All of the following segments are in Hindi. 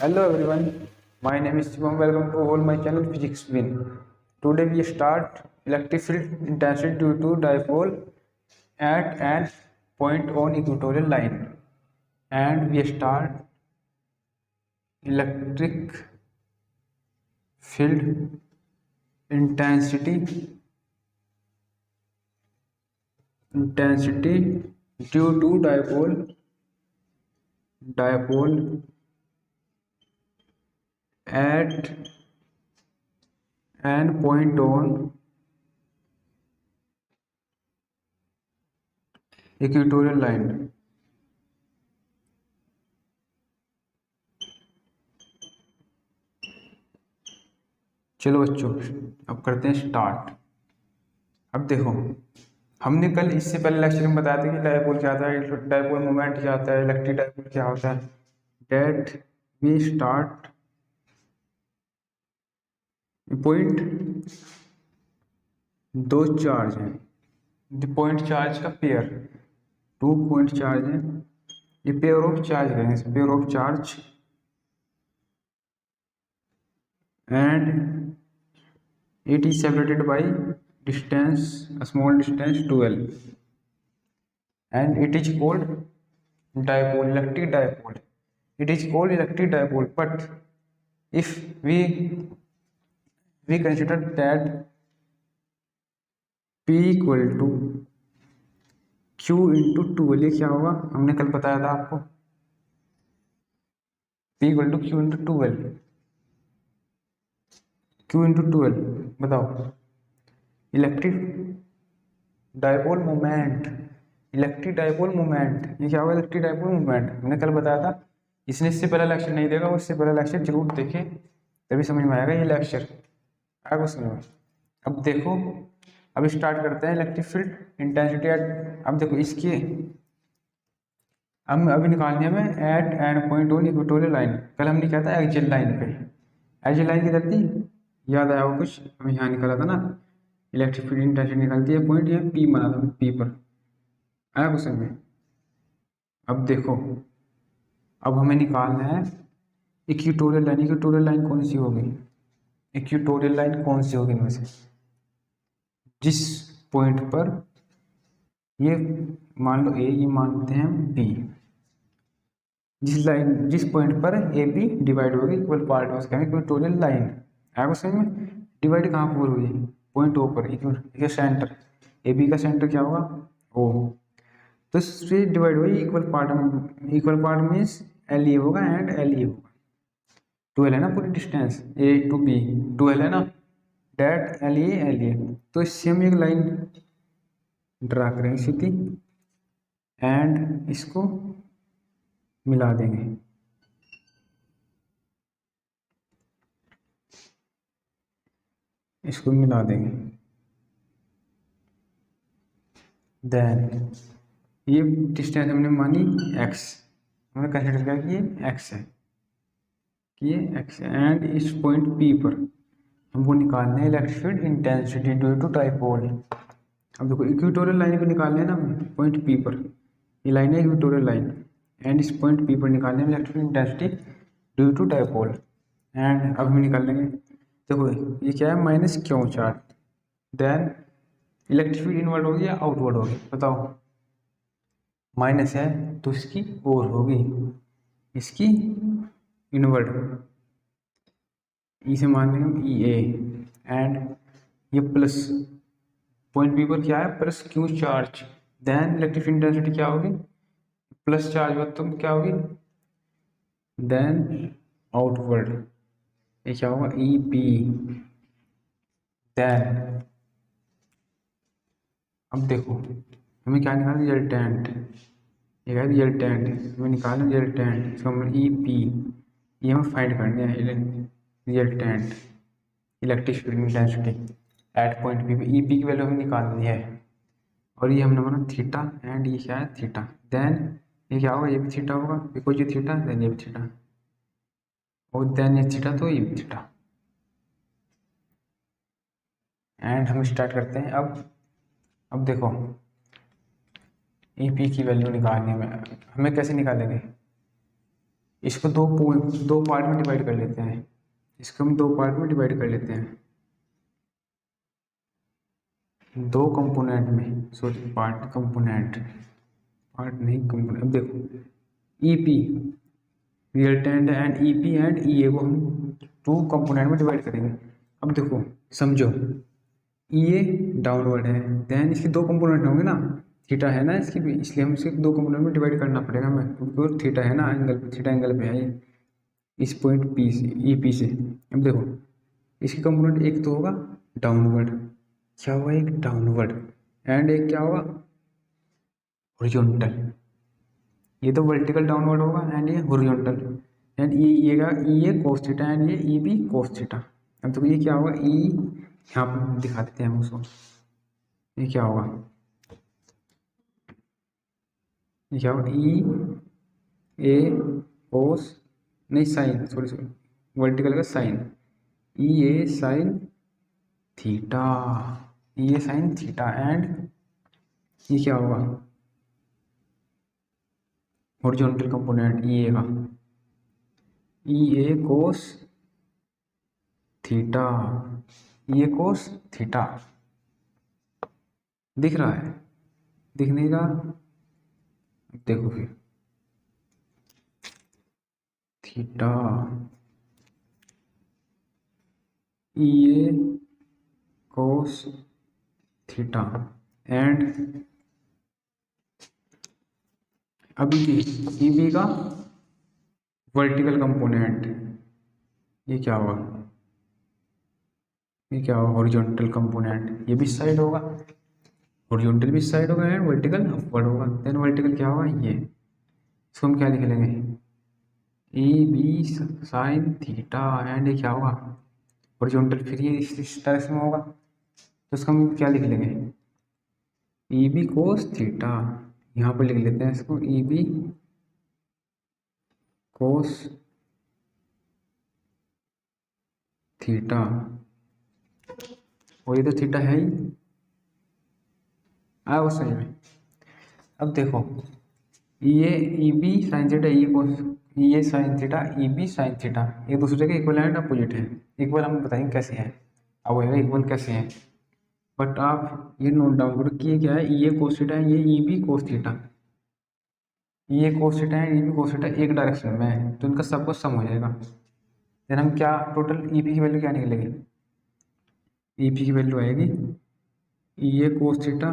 Hello everyone, my name is Shivam. Welcome to all my channel Physics Win. Today we start electric field intensity due to dipole at an point on equatorial line, and we start electric field intensity due to dipole at an point on equatorial line. चलो बच्चों, अब करते हैं स्टार्ट। अब देखो, हमने कल इससे पहले लेक्चर में बताया था कि डायपोल क्या होता है, डायपोल मोमेंट क्या होता है, इलेक्ट्रिक डायपोल क्या होता है। डेट वी स्टार्ट पॉइंट, दो चार्ज है, पॉइंट चार्ज का पेयर, 2 पॉइंट चार्ज है, ये पेयर ऑफ चार्ज है, pair of charge and it is separated by distance, small distance 12, and it is called dipole, electric dipole. It is called electric dipole. But if we consider that P equal to Q into 12, ये क्या होगा, हमने कल बताया था आपको, P equal to Q into 12, Q into 12, बताओ electric dipole moment, electric dipole moment, ये क्या होगा, इलेक्ट्रिक डायपोल मोमेंट हमने कल बताया था। इसने इससे पहला लेक्चर नहीं देखा, उससे पहला लेक्चर जरूर देखें, तभी समझ में आएगा ये लेक्चर, आएगा समझ में। अब देखो, अब स्टार्ट करते हैं इलेक्ट्रिक फील्ड इंटेंसिटी एट। अब देखो इसकी हम अभी निकालने में at end point on equatorial line. कल हमने क्या था, एक्सियल लाइन पे, एक्सियल लाइन किधर थी, याद आया वो कुछ, हमें यहाँ निकाला था ना, इलेक्ट्रिक फील्ड इंटेंसिटी निकालती है, पॉइंट ये पी बना था, पी पर आया क्वेश्चन में। अब देखो, अब हमें निकालना है इक्वेटोरियल लाइन। इक्वेटोरियल लाइन कौन सी होगी, इक्वेटोरियल लाइन कौन सी होगी इनमें से, जिस पॉइंट पर ये मान लो ए, ये मानते हैं बी, जिस पॉइंट पर ए बी डिवाइड होगी इक्वल पार्ट में, उसका इक्वेटोरियल लाइन। आया क्वेश्चन में, डिवाइड कहाँ पर हुई है, पॉइंट ओ पर, ये सेंटर, ए बी का सेंटर क्या होगा, ओ, तो इससे डिवाइड हुई इक्वल पार्ट में। Equal part means L A होगा एंड एल ए होगा, 12 है ना पूरी डिस्टेंस ए टू बी, 12 है ना, डेट एल ए, तो इससे हम एक लाइन ड्रा करेंगे सीधी एंड इसको मिला देंगे। इसको मिला देंगे, देन ये डिस्टेंस हमने मानी x, हमने कंसिडर किया कि ये x है, कि ये x है, एंड इस पॉइंट P पर हमको निकालना है electric field intensity due to dipole. अब देखो, इक्वेटोरियल लाइन को निकालना है ना हमें, पॉइंट P पर, ये लाइन है इक्वेटोरियल लाइन, एंड इस पॉइंट P पर निकालने में electric field intensity due to dipole. And अब हम निकाल लेंगे, देखो ये क्या है, minus q charge, then electric field inward होगी या आउटवर्ड होगी, बताओ, माइनस है तो इसकी और होगी, इसकी इनवर्ड, इसे मान लेंगे हम ई ए, एंड ये प्लस पॉइंट बी पर क्या है, plus q charge, then electric field intensity क्या होगी, प्लस चार्ज हो तो क्या होगी, देन आउटवर्ड, ये क्या होगा, ई पी, देन अब देखो हमें क्या निकालना, रिजल्टेंट, ये है रिजल्टेंट, हमें निकालना रिजल्टेंट, इसको हम ई पी, ये हमें फाइंड करने हैं resultant electric field intensity at point P पे, ई पी की वैल्यू हमें निकालनी है, और ये हमने माना थीटा, एंड ये क्या है थीटा, देन ये क्या होगा, ये भी थीटा होगा, ये कोई थीटा, देन ये भी थीटा, और देन ये थीटा, तो ये भी थीटा। एंड हम स्टार्ट करते हैं। अब देखो, ई पी की वैल्यू निकालने में हमें कैसे निकालेंगे, इसको दो पार्ट में डिवाइड कर लेते हैं, इसको हम दो पार्ट में डिवाइड कर लेते हैं, दो कंपोनेंट में, सॉरी पार्ट कंपोनेंट, पार्ट नहीं कंपोनेंट। अब देखो EP resultant and EP and EA को हम टू कंपोनेंट में डिवाइड करेंगे। अब देखो समझो, ईए डाउनवर्ड है, देन इसके दो कंपोनेंट होंगे ना, थीटा है ना इसकी भी, इसलिए हम इसके दो कंपोनेंट में डिवाइड करना पड़ेगा हमें, क्योंकि थीटा है ना एंगल पे, थीटा एंगल पे है ये इस पॉइंट पी से, ई पी से। अब देखो इसकी कंपोनेंट एक तो होगा डाउनवर्ड, क्या होगा एक डाउनवर्ड, एंड एक क्या होगा हॉरिजॉन्टल, ये तो वर्टिकल डाउनवर्ड होगा एंड ये हॉरिजॉन्टल, एंड ये का ई ए कोस थीटा एंड ये ई बी कोस थीटा। अब तो ये क्या होगा ई, यहाँ पर दिखा देते हैं हम उसको, ये क्या होगा, ये क्या होगा ई ए कोस, नहीं साइन, सॉरी सॉरी वर्टिकल का sine, E A sine theta, E A sine theta, and ये क्या होगा हॉरिजॉन्टल कंपोनेंट ई ए का, ई A cos theta, E A cos theta. दिख रहा है, दिख नहीं रहा, देखो फिर theta E A cos theta, and अभी ई बी का वर्टिकल कंपोनेंट, ये क्या होगा, ये क्या होगा हॉरिजॉन्टल कंपोनेंट, ये भी साइड होगा, हॉरिजॉन्टल भी साइड होगा एंड वर्टिकल अपवर्ड होगा, देन वर्टिकल क्या होगा ये, इसको हम क्या लिख लेंगे A B sine theta, and ये क्या होगा हॉरिजॉन्टल, फिर ये इस डायरेक्शन में होगा, तो इसको हम क्या लिख लेंगे ई बी कोस थीटा, यहाँ पर लिख लेते हैं इसको ई बी कोस थीटा, और ये तो थीटा है ही, आया वो सही में। अब देखो E B sine theta, E cos, E A sine theta, E B sine theta, एक दूसरे के इक्वल एंड अपोजिट है, इक्वल हम बताएंगे कैसे हैं, अब वो इक्वल कैसे हैं, बट आप ये नोट डाउन करो कि ये क्या है, ई ए कोस थीटा है, ये ई B cos theta, E A cos theta है, ई बी कोस थीटा एक डायरेक्शन में है, तो इनका सबको सम हो जाएगा, देन हम क्या टोटल ई पी की वैल्यू क्या निकलेगी, ई पी की वैल्यू आएगी E A cos theta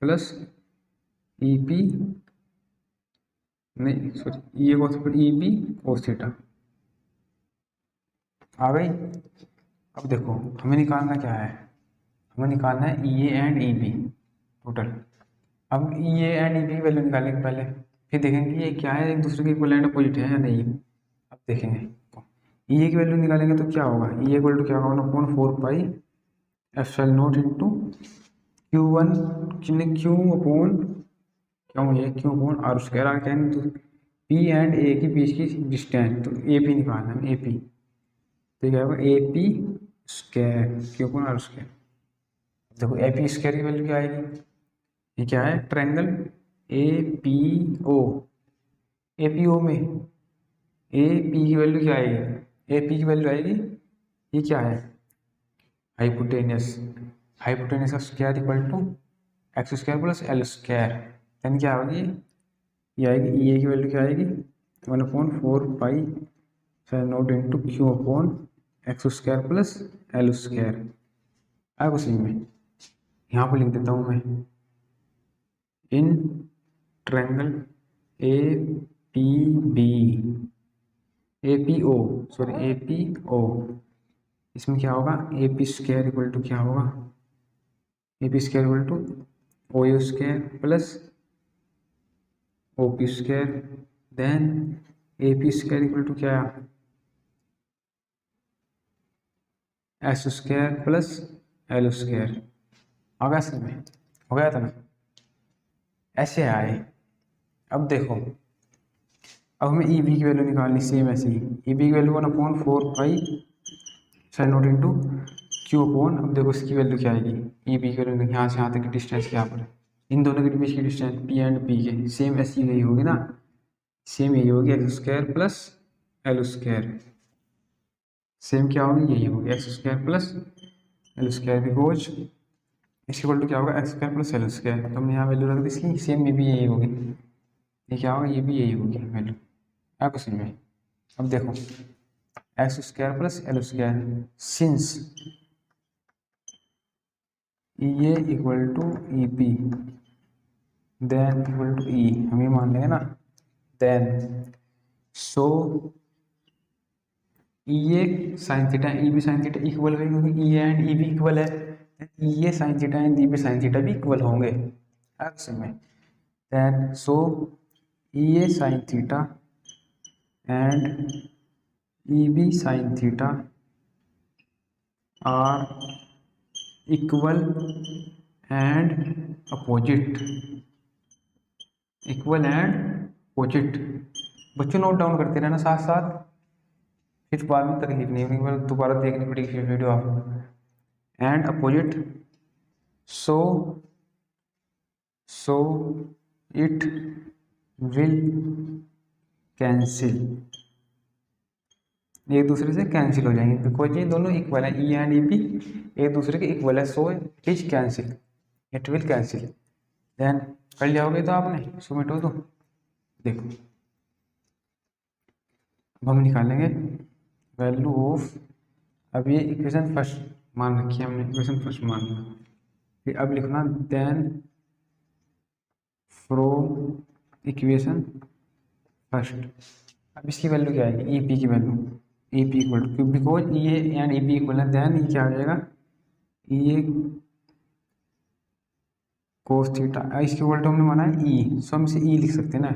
plus E P, नहीं sorry E A cos E B cos theta आ गई। अब देखो हमें निकालना क्या है, हमें निकालना है E A and E B total. अब E A and E B की वैल्यू निकालेंगे पहले, फिर देखेंगे ये क्या है, एक दूसरे के इक्वल एंड अपोजिट है या नहीं। अब देखेंगे ई ए की वैल्यू निकालेंगे तो क्या होगा, ई इक्वल टू क्या होगा 1/4 pi epsilon naught into q one q upon q ये q upon r square, r क्या है तो पी एंड ए के बीच की डिस्टेंस, तो ए पी निकालना है, ए पी, तो क्या होगा A P square q upon r square. देखो ए पी स्क्वायर की वैल्यू क्या आएगी, ये क्या है triangle A P O, A P O में ए पी की वैल्यू क्या आएगी, ए पी की वैल्यू आएगी ये क्या है हाइपोटेनियस, हाइपोटेनियस का square equal to x square plus L square, then क्या होगी ये आएगी ई ए की वैल्यू क्या आएगी 1/4 pi naught into Q upon x square plus L square. आएगा उसी में, यहाँ पर लिख देता हूँ मैं in triangle A P B, A P O sorry A P O, इसमें क्या होगा A P square equal to क्या होगा A P square equal to O U square plus O P square, then A P square equal to क्या S square plus L square. आ गया समझ, हो गया था ना, ऐसे आए। अब देखो अब हमें ई बी की वैल्यू निकालनी, सेम ऐसे ही ई बी की value 1/4 pi sine note into Q upon, अब देखो इसकी वैल्यू क्या आएगी ई बी की वैल्यू यहाँ से यहाँ तक की डिस्टेंस क्या पर इन दोनों के बीच की डिस्टेंस पी एंड पी के सेम ऐसी ही होगी ना, सेम यही होगी x square plus L square, same क्या होगी यही होगी x square plus L square, because इसके इक्वल टू क्या होगा x square plus L square. तो हमने यहाँ वैल्यू रख दी इसकी, सेम में भी यही होगी, ये क्या होगा ये भी यही होगी वैल्यू। आपको समझ में? अब देखो x square plus L square since ये equal to E P then equal to E, हम ये मान लेंगे ना, then so E A sine theta E B sine theta equal है, क्योंकि E and E B equal है, E A sine theta and E B sine theta भी इक्वल होंगे एक्स में। Then so E A sine theta and E B sine theta are equal and opposite, equal and opposite. बच्चों नोट डाउन करते रहना साथ साथ, फिर बाद में तकलीफ नहीं होगी, दोबारा देखनी पड़ेगी वीडियो आपको। And opposite so it will cancel, एक दूसरे से कैंसिल हो जाएंगे बिकॉज ये दोनों इक्वल है, ई एंड ई बी एक दूसरे के इक्वल है, so it is cancel, it will cancel. Then कर लिया होगा तो आपने, सबमिट हो तो देखो अब हम निकालेंगे वैल्यू ऑफ, अब ये इक्वेशन फर्स्ट मान रखी है हमने, इक्वेशन फर्स्ट मान लिया, फिर अब लिखना देन फ्रॉम इक्वेशन फर्स्ट। अब इसकी वैल्यू क्या आएगी, ई पी की value, E P equal to, because E A and E P equal है, देन ये क्या आ जाएगा ई ए कोस थीटा, इसके इक्वल टू हमने माना है ई, सो हम इसे ई लिख सकते हैं ना,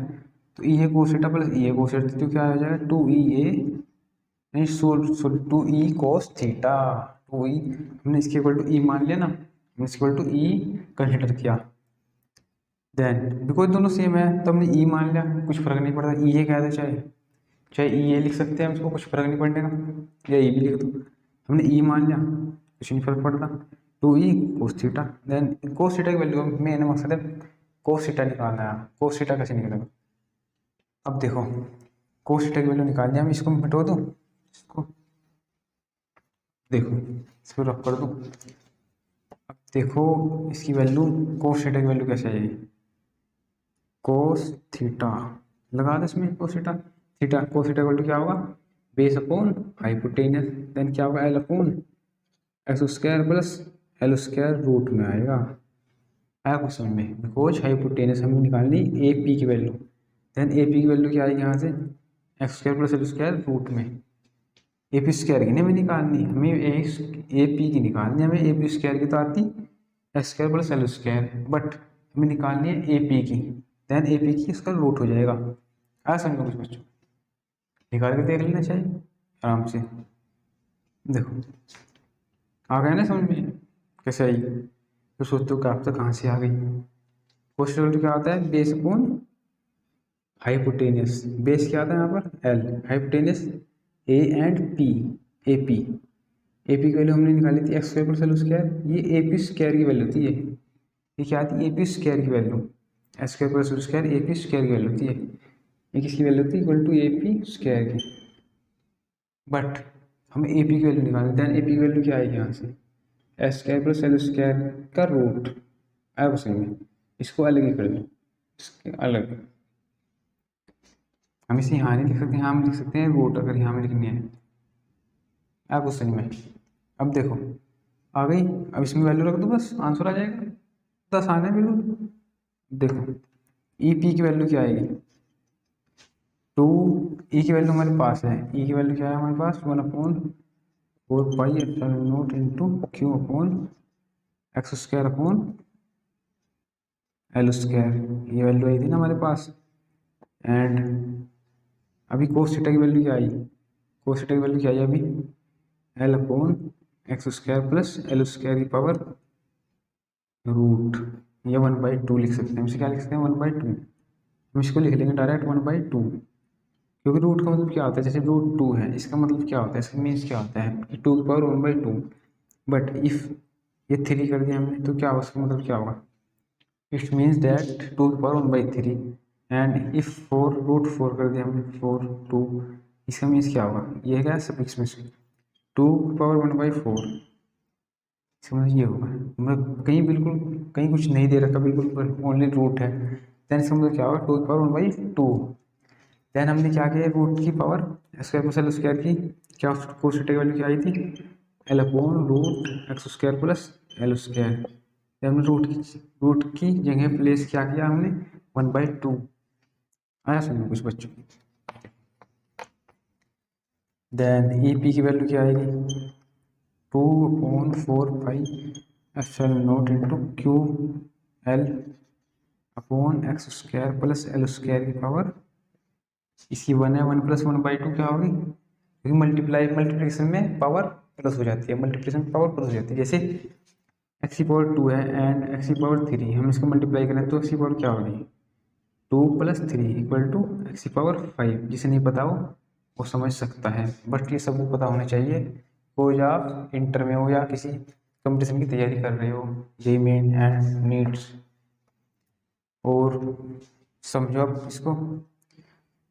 तो E A cos theta plus E A cos theta, तो क्या आ जाएगा टू ई ए नहीं sorry two E cos theta, two E हमने इसके इक्वल टू ई मान लिया ना, हमने इसके इक्वल टू ई कंसिडर किया, देन बिकॉज दोनों सेम है तो हमने ई मान लिया, कुछ फर्क नहीं पड़ता, ई ए कह दे चाहे चाहे ई ए लिख सकते हैं हम इसको, कुछ फर्क नहीं पड़ेगा, या ई भी लिख दो, हमने ई मान लिया कुछ नहीं फर्क पड़ता, two E cos theta, then cos theta की वैल्यू मेन मकसद है कोस थीटा निकालना है, कोस थीटा कैसे निकलेगा। अब देखो कोस थीटा की वैल्यू निकाल लिया, हम इसको मिटो दूँ, इसको देखो इसको रख कर दूँ, अब देखो इसकी वैल्यू कोस थीटा की वैल्यू कैसे आएगी, कोस थीटा लगा दो इसमें, cos theta theta cos theta equal to क्या होगा बेस अपॉन हाइपोटेनस, देन क्या होगा L upon x square plus L square root में आएगा, आया क्वेश्चन में, बिकॉज हाइपोटेनस हमें निकालनी ए पी की वैल्यू, देन ए पी की वैल्यू क्या आएगी यहाँ से x square plus L square root में, ए पी स्क्वायर की नहीं हमें निकालनी, हमें ए पी की निकालनी, हमें ए पी स्क्वायर की तो आती x square plus L square, but हमें निकालनी है ए पी की, देन ए पी की इसका रूट हो जाएगा। आया समझ में कुछ बच्चों, निकाल के देख लेना चाहिए आराम से, देखो आ गए ना समझ में कैसे आई, तो सोचते हो कि आप तो कहाँ से आ गई। क्वेश्चन क्या आता है बेस अपॉन हाइपोटेनियस, बेस क्या आता है यहाँ पर L, hypotenuse A and P, A P की वैल्यू हमने निकाली थी x square plus L square, ये ए पी स्क्वायर की वैल्यू थी, ये क्या थी ए पी स्क्वायर की value, x square plus L square A P square की वैल्यू थी, ये किसकी वैल्यू थी equal to A P square की, बट हमें ए पी की वैल्यू निकालनी, देन ए पी की वैल्यू क्या आएगी यहाँ से x square plus L square का रूट, आया क्वेश्चन में, इसको अलग ही कर दो, इसके अलग, हम इसे यहाँ नहीं लिख सकते, यहाँ हम लिख सकते हैं रूट, अगर यहाँ में लिखनी है, आया क्वेश्चन में। अब देखो आ गई, अब इसमें वैल्यू रख दो बस आंसर आ जाएगा, 10 आना है बिल्कुल। देखो ई पी की वैल्यू क्या आएगी, टू ई की वैल्यू हमारे पास है, ई की वैल्यू क्या है हमारे पास 1/4 pi into Q upon x square upon L square, ये वैल्यू आई थी ना हमारे पास, एंड अभी कोस थीटा की वैल्यू क्या आई, कोस थीटा की वैल्यू क्या आई अभी L upon x square plus L square की पावर रूट, ये 1/2 लिख सकते हैं, इसे क्या लिख सकते हैं 1/2, हम इसको लिख लेंगे डायरेक्ट 1/2, क्योंकि रूट का मतलब क्या होता है, जैसे रूट 2 है, इसका मतलब क्या होता है, इसका मीन्स क्या होता है कि 2 की पावर 1/2, बट इफ़ ये 3 कर दिया हमने तो क्या उसका मतलब क्या होगा, इट मीन्स दैट 2 की पावर 1/3, एंड इफ 4 √4 कर दिया हमने 4 2, इसका मीन्स क्या होगा, ये क्या सफिक्स में से 2 की पावर 1/4, समझ ये होगा। मतलब कहीं बिल्कुल कहीं कुछ नहीं दे रखा बिल्कुल, ओनली रूट है, देन इसका मतलब क्या होगा 2 की पावर 1/2। देन हमने क्या किया, रूट की power square plus L square की क्या कोशेट की वैल्यू क्या आई थी, L/√x² प्लस एल स्क्वायर। हमने रूट की जगह प्लेस क्या किया हमने 1/2। आया समझ कुछ बच्चों की। देन ई पी की वैल्यू क्या आएगी 2/4 pi into Q L upon x² plus L square की पावर, इसकी 1 है, 1+1/2 क्या होगी, क्योंकि मल्टीप्लिकेशन में पावर प्लस हो जाती है, मल्टीप्लिकेशन में पावर प्लस हो जाती है। जैसे x⁴ है एंड x⁴, हम इसको मल्टीप्लाई करें तो x⁴ क्या होगी 2 + 3 = x⁵। जिसे नहीं पता हो वो समझ सकता है, बट ये सबको पता होना चाहिए। कोई आप इंटर में हो या किसी कंपटीशन की तैयारी कर रहे हो, जेईई मेन एंड नीट्स, और समझो आप इसको।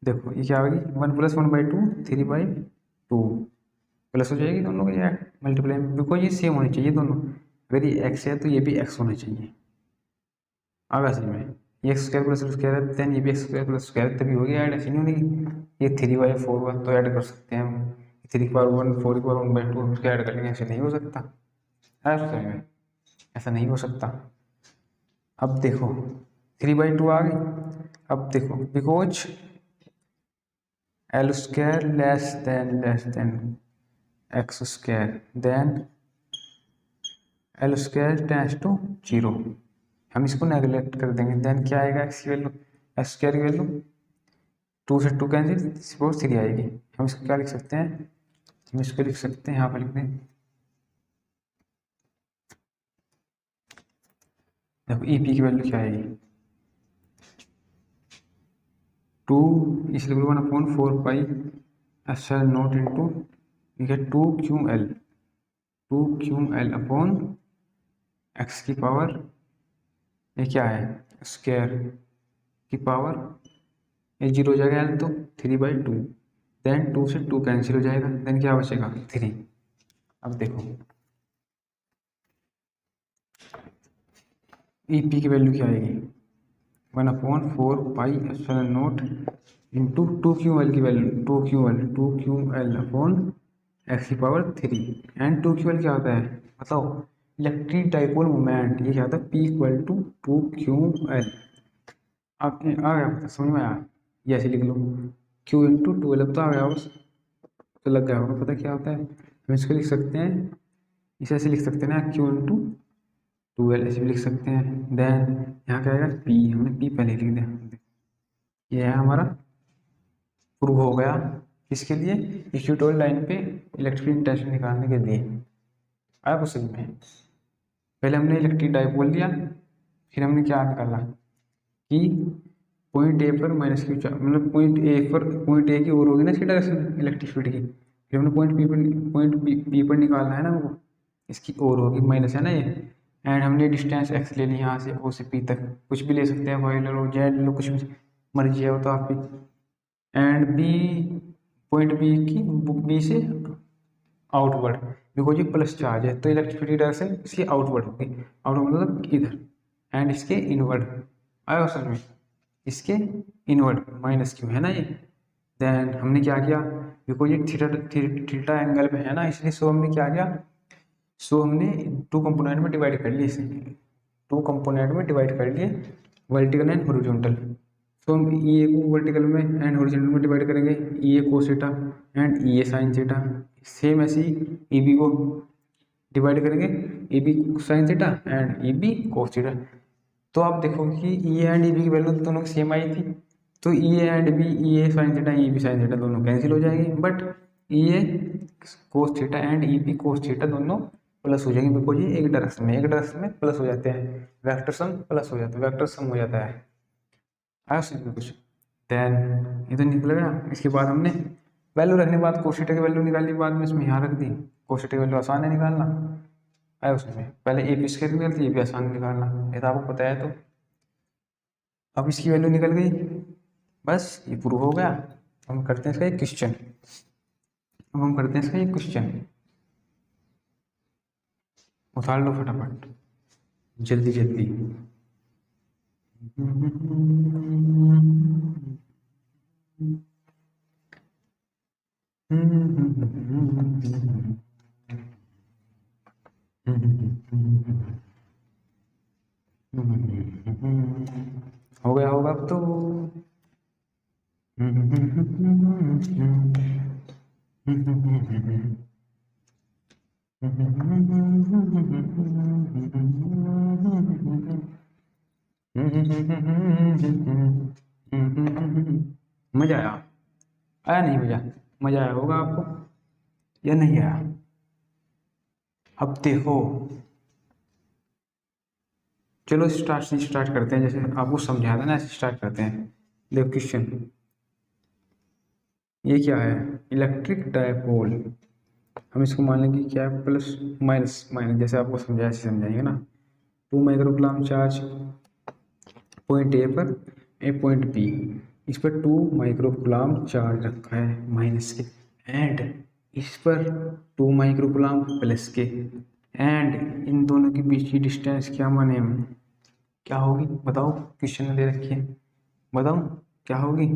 देखो ये क्या होगी 1+1/2 3/2 प्लस हो जाएगी दोनों की मल्टीप्लाई में, बिकॉज ये सेम होनी चाहिए दोनों। अगर ये एक्स है तो ये भी एक्स होना चाहिए। आगे समझ में, ये x² प्लस स्क्वायर है, देन ये भी x² प्लस स्क्वायर, तभी होगी ऐड, ऐसी नहीं होगी ये 3/4 हुआ तो ऐड कर सकते हैं हम, 3 की पावर 1 4 की पावर 1/2 उसके ऐड कर लेंगे, ऐसे नहीं हो सकता। है समझ में, ऐसा नहीं हो सकता। अब देखो 3/2 आ गई। अब देखो because L² less than x², then L² tends to 0, हम इसको नेगलेक्ट कर देंगे। देन क्या आएगा x की वैल्यू, x² की वैल्यू 2 से 2 कैंसिल, 3 आएगी। हम इसको क्या लिख सकते हैं, हम इसको लिख सकते हैं यहाँ पर लिख दें, देखो ई पी की वैल्यू क्या आएगी 2, इसलिए 1/4 पाई इंटू ठीक है 2QL अपॉन एक्स की पावर, ये क्या है स्क्वायर की पावर, ये 0 हो जाएगा L तो 3/2, देन 2 से 2 कैंसिल हो जाएगा, देन क्या बचेगा 3। अब देखो ई पी की वैल्यू क्या आएगी 1/4 पाई इंटू 2QL की वैल्यू 2QL अपॉन एक्स की पावर 3, एंड 2QL क्या होता है बताओ, इलेक्ट्रिक डाइपोल मोमेंट, ये क्या होता है P = 2QL। अब आ गया पता, समझ में आया, ये ऐसे लिख लो Q × 12 तो आ गया बस, तो लग गया होगा पता क्या होता है। हम इसको लिख सकते हैं, इसे ऐसे लिख सकते हैं ना Q × 12 ऐसे भी लिख सकते हैं। देन यहाँ क्या आएगा P, हमने P पहले लिख दिया, ये है हमारा प्रूव हो गया। किसके लिए, इक्वेटोरियल लाइन पे इलेक्ट्रिक इंटेंसिटी निकालने के लिए। आया कुछ समझ में, पहले हमने इलेक्ट्रिक डाइपोल लिया, फिर हमने क्या निकाला कि पॉइंट ए पर माइनस क्यू, मतलब पॉइंट ए की ओर होगी ना इसकी डायरेक्शन इलेक्ट्रिक फील्ड की, फिर हमने पॉइंट बी पर निकालना है ना, वो इसकी ओर होगी माइनस है ना ये, एंड हमने डिस्टेंस एक्स ले ली यहाँ से ओ से पी तक, कुछ भी ले सकते हैं, वाई ले लो जेड ले लो, कुछ भी मर्जी है वो तो आपकी। एंड बी, पॉइंट बी की बी से आउटवर्ड, बिकॉज ये प्लस चार्ज है तो इलेक्ट्रिसिटी डायरेक्शन इसकी आउटवर्ड होगी, आउटवर्ड मतलब इधर, एंड इसके इनवर्ड। आया समझ में, इसके इनवर्ड माइनस क्यू है ना ये। देन हमने क्या किया, बिकॉज ये थीटा एंगल पे है ना, इसलिए सो हमने क्या किया, सो हमने 2 कंपोनेंट में डिवाइड कर लिए इसे, 2 कंपोनेंट में डिवाइड कर लिए, वर्टिकल एंड हॉरिजॉन्टल। तो हम ई ए को वर्टिकल में एंड हॉरिजॉन्टल में डिवाइड करेंगे, E A cos theta and E A sine theta. Same ऐसे ही ई बी को डिवाइड करेंगे, E B sine theta and E B cos theta. तो आप देखोगे कि ई एंड ई बी की वैल्यू दोनों की सेम आई थी, तो E and B, E A sine theta E B sine theta दोनों कैंसिल हो जाएंगे, but E A cos theta and E B cos theta दोनों प्लस हो जाएंगे, बिकॉज ये एक डायरेक्शन में प्लस हो जाते हैं, वेक्टर सम प्लस हो जाता है, वेक्टर सम हो जाता है। आया समझ कुछ। देन ये तो निकल गया, इसके बाद हमने वैल्यू रखने के बाद कोशेटा की वैल्यू निकालने के बाद में इसमें यहाँ रख दी, कोशेटा की वैल्यू आसान है निकालना। आया उसमें पहले ए पी स्क्वायर निकलती, ये भी आसान निकालना, ये तो आपको पता है। तो अब इसकी वैल्यू निकल गई, बस ये प्रूव हो गया। हम करते हैं इसका एक क्वेश्चन। अब हम करते हैं इसका एक क्वेश्चन, उतार लो फटाफट, जल्दी जल्दी। हो गया होगा अब तो। मजा आया? आया नहीं मजा? मजा आया होगा आपको या नहीं आया? अब देखो, चलो स्टार्ट करते हैं, जैसे आपको समझाया था ना ऐसे स्टार्ट करते हैं। देखो क्वेश्चन, ये क्या है? Electric dipole. हम इसको मान लेंगे क्या है, प्लस माइनस माइनस, जैसे आपको समझाया ऐसे समझाएंगे ना। 2 माइक्रोकूलम चार्ज पॉइंट ए पर, ए पॉइंट बी, इस पर 2 माइक्रोकूलम चार्ज रखा है माइनस के, एंड इस पर 2 माइक्रोकूलम प्लस के, एंड इन दोनों के बीच की डिस्टेंस क्या माने हम, क्या होगी बताओ? क्वेश्चन में दे रखी है, बताओ क्या होगी?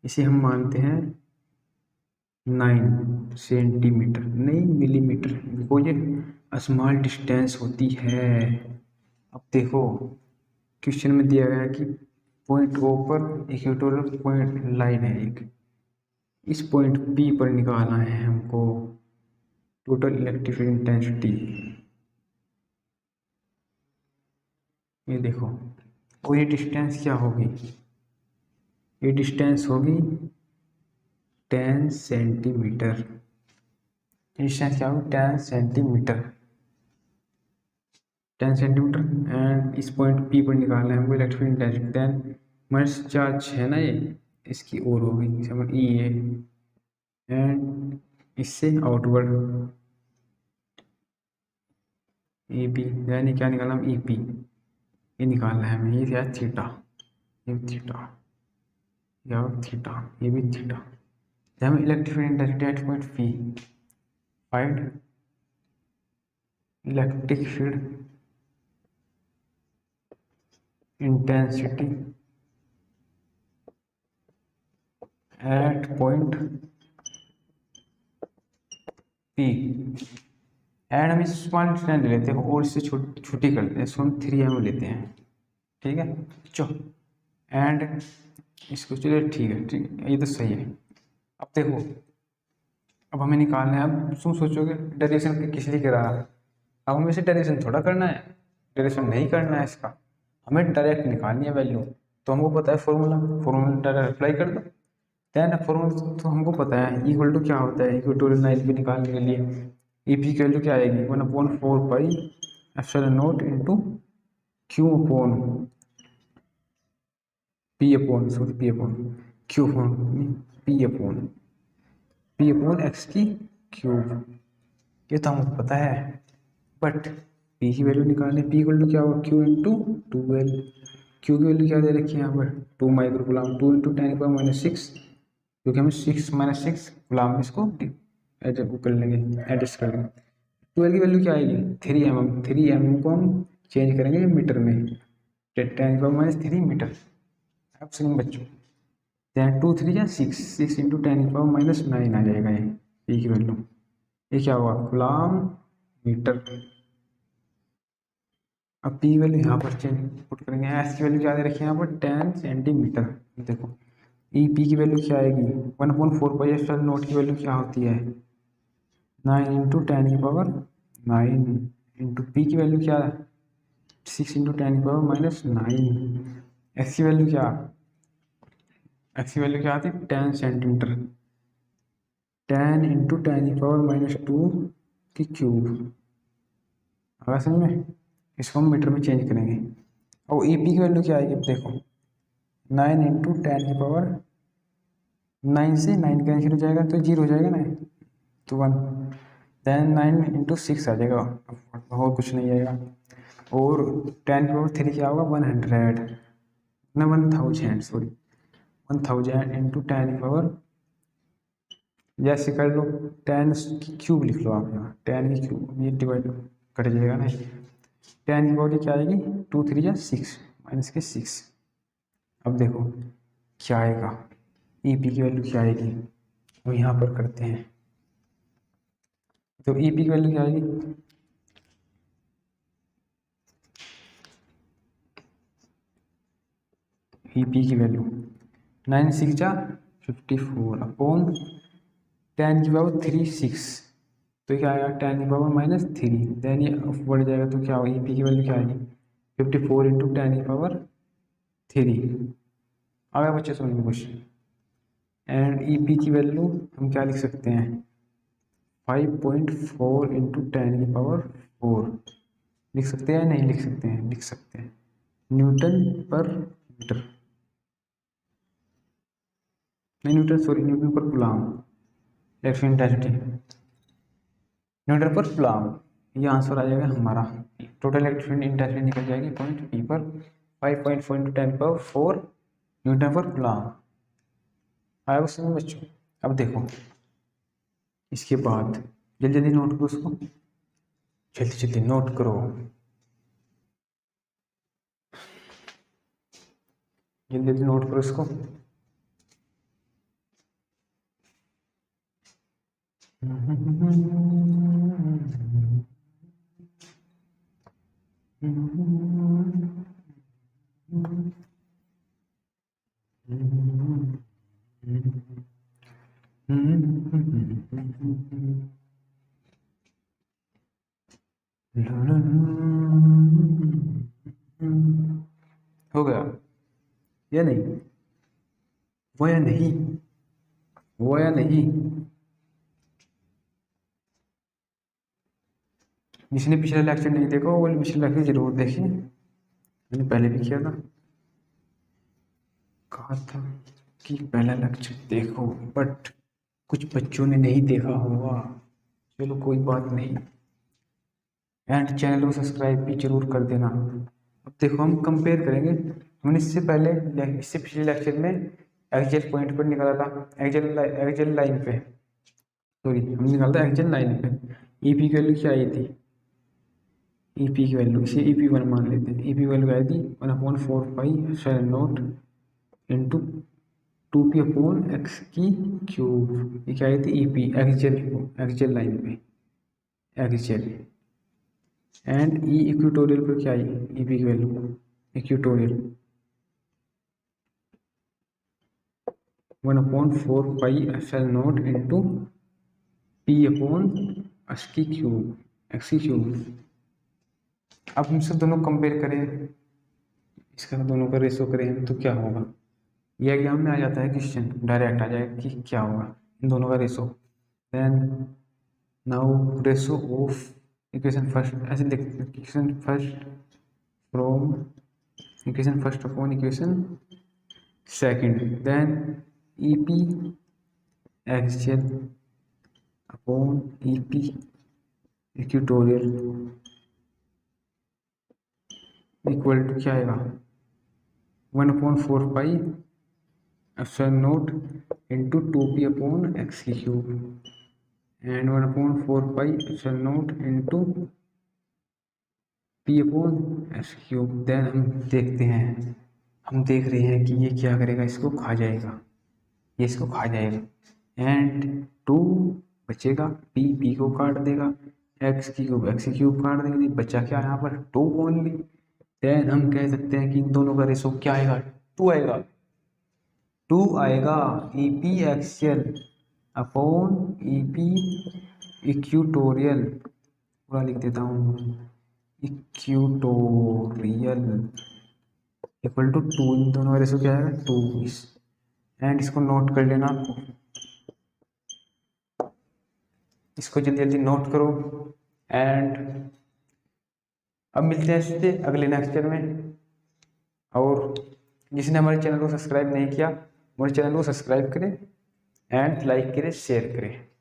इसे हम मानते हैं 9 सेंटीमीटर, नहीं मिलीमीटर, बिकॉज ये स्मॉल डिस्टेंस होती है। अब देखो क्वेश्चन में दिया गया है कि पॉइंट ओ पर इक्वेटोरियल पॉइंट लाइन है एक, इस पॉइंट पी पर निकालना है हमको टोटल इलेक्ट्रिक इंटेंसिटी। ये देखो, और ये डिस्टेंस क्या होगी? ये डिस्टेंस होगी 10 सेंटीमीटर। डिस्टेंस क्या होगी? 10 सेंटीमीटर, 10 सेंटीमीटर। एंड इस पॉइंट पी पर निकालना है हमको इलेक्ट्रिक इंटेंसिटी। 10 माइनस 4 है ना, ये इसकी और होगी समझ ई है, एंड इससे आउटवर्ड ए बी, यानी क्या निकालना हम? ई पी, ये निकालना है हमें। ये क्या? थीटा, ये थीटा, या थीटा, ये भी थीटा। जब हमें electric intensity at point P, find electric field intensity at point P, and हम इस स्मॉल डिस्टेंस ले लेते हैं और इससे छोटी कर लेते हैं, इसको हम 3m लेते हैं, ठीक है? चलो, एंड इसको, चलिए ठीक है, ठीक है, ये तो सही है। अब देखो, अब हमें निकालना है। अब तुम सोचोगे डेरिवेशन किस लिए करा, अब हमें इसे डेरिवेशन थोड़ा करना है, डेरिवेशन नहीं करना है इसका, हमें डायरेक्ट निकालनी है वैल्यू। तो हमको पता है फॉर्मूला, फॉर्मूला डायरेक्ट अप्लाई कर दो। देन फॉर्मूला तो हमको पता है, इक्वल टू क्या होता है इक्वेटोरियल लाइन पे निकालने के लिए, ई पी की वैल्यू क्या आएगी? 1/4 pi epsilon naught into Q upon P upon, sorry P upon Q upon P upon x की क्यूब। ये तो हमको पता है, बट पी की वैल्यू निकालने, पी इक्वल टू क्या होगा? Q into 2l। क्यू की वैल्यू क्या दे रखी है यहाँ पर? 2 माइक्रोकूलम, 2 इंटू 10⁻⁶, क्योंकि हमें 6 - 6 गुलाम इसको कर लेंगे, एडजस्ट कर लेंगे। 12 की वैल्यू क्या आएगी? 3 mm, 3 mm को हम चेंज करेंगे मीटर में, 10⁻³ मीटर। अब सुनिए बच्चों, 2 3 या 6, 6 इंटू 10⁻⁹ आ जाएगा ये पी की वैल्यू। ये क्या हुआ? गुलाम मीटर। अब पी वैल्यू यहाँ पर चेंज पुट करेंगे, एस की वैल्यू क्या दे रखी है यहाँ पर? 10 सेंटीमीटर। देखो ई पी की वैल्यू क्या आएगी? 1/4 पाई एप्सिलॉन नॉट की वैल्यू क्या होती है? 9 इंटू 10⁹ इंटू पी की वैल्यू क्या है? 6 इंटू 10⁻⁹। एक्स की वैल्यू क्या? एक्स की वैल्यू क्या आती है? 10 सेंटीमीटर, 10 इंटू 10⁻² की क्यूब। आगे समझ में? इसको हम मीटर में चेंज करेंगे। और ई पी की वैल्यू क्या आएगी? देखो 9 इंटू 10⁻9 से 9 कैंसिल हो जाएगा तो 0 हो जाएगा ना, तो 1। देन 9 इंटू 6 आ जाएगा, और कुछ नहीं आएगा। और 10⁻³ क्या होगा? 100 ना 1000, सॉरी 1000 इंटू 10 जैसे कर लो 10 की क्यूब लिख लो आप यहाँ 10 की क्यूब, ये डिवाइड कट जाएगा ना, 10 की क्या आएगी 2 3 या 6 माइनस के 6। अब देखो क्या आएगा, ई पी की वैल्यू क्या आएगी, वो यहाँ पर करते हैं। तो ई पी की वैल्यू क्या आएगी, ई पी की वैल्यू 9 6 जा 54 अपॉन 10 की पावर 3 6, तो क्या आएगा 10 की पावर माइनस 3, देन ये बढ़ जाएगा तो क्या होगा, ई पी की वैल्यू क्या आएगी 54 इंटू 10 की पावर 3। आगे बच्चे समझ में कुछ। एंड ई पी की वैल्यू हम क्या लिख सकते हैं 5.4 इंटू 10 की पावर 4 लिख सकते हैं, नहीं लिख सकते हैं, लिख सकते हैं, न्यूटन पर मीटर, नहीं न्यूटन सॉरी न्यूटन पर कूलम, इलेक्ट्रिक इंटेंसिटी न्यूटन पर कूलम, ये आंसर आ जाएगा हमारा। टोटल इलेक्ट्रिक इंटेंसिटी निकल जाएगी पॉइंट पी पर 5.4 इंटू 10 पावर 4 न्यूटन पर कूलम। आया कुछ समझ बच्चों। अब देखो इसके बाद जल्दी जल्दी नोट करो उसको, जल्दी जल्दी नोट करो, जल्दी जल्दी नोट करो इसको। हो गया या नहीं, वो या नहीं, वो या नहीं, जिसने पिछला लेक्चर नहीं देखा वो पिछला लेक्चर जरूर देखिए, मैंने पहले भी किया था, कहा था कि पहला लेक्चर देखो, बट कुछ बच्चों ने नहीं देखा होगा, चलो कोई बात नहीं, एंड चैनल को सब्सक्राइब भी जरूर कर देना। अब देखो हम कंपेयर करेंगे, हमने इससे पहले इससे पिछले लेक्चर में एक्चुअल पॉइंट पर निकाला था, एक्चुअल लाइन पे, सॉरी हमने निकाला था एक्चुअल लाइन पे, ई पी की वैल्यू क्या आई थी, ई पी की वैल्यू इसे ई पी वन मान लेते हैं, ई पी वैल्यू आई थी 1/4 pi into 2p upon x की क्यूब, ये क्या आई थी ई पी एक्चुअल लाइन पे एक्चुअल, एंड ई इक्वेटोरियल पर क्या आई ई पी की value equatorial 1/4 pi into P upon x की क्यूब। अब हमसे दोनों कंपेयर करें, इसका दोनों का रेशो करें तो क्या होगा, ये एग्जाम में आ जाता है क्वेश्चन, डायरेक्ट आ जाएगा कि क्या होगा इन दोनों का ratio. Then now ratio of equation first, ऐसे लिख equation first from equation first upon equation second, then E P actual upon E P equatorial equal to क्या आएगा 1/4 pi epsilon naught into 2p upon x की cube, and 1/4 pi epsilon naught into p upon x cube. Then हम देखते हैं, हम देख रहे हैं कि ये क्या करेगा, इसको खा जाएगा, ये इसको खा जाएगा, एंड 2 बचेगा, p को काट देगा, एक्स की क्यूब काट देगा, बचा क्या यहाँ पर 2 ओनली। देन हम कह सकते हैं कि इन दोनों का रेशो क्या आएगा 2 आएगा, 2 आएगा E P axial upon E P equatorial, पूरा लिख देता हूँ इक्यूटोरियल इक्वल टू 2, इन दोनों का रेशो क्या आएगा 2, एंड इसको नोट कर लेना आपको, इसको जल्दी जल्दी नोट करो। एंड अब मिलते हैं इससे अगले लेक्चर में, और जिसने हमारे चैनल को सब्सक्राइब नहीं किया हमारे चैनल को सब्सक्राइब करें एंड लाइक करें शेयर करें।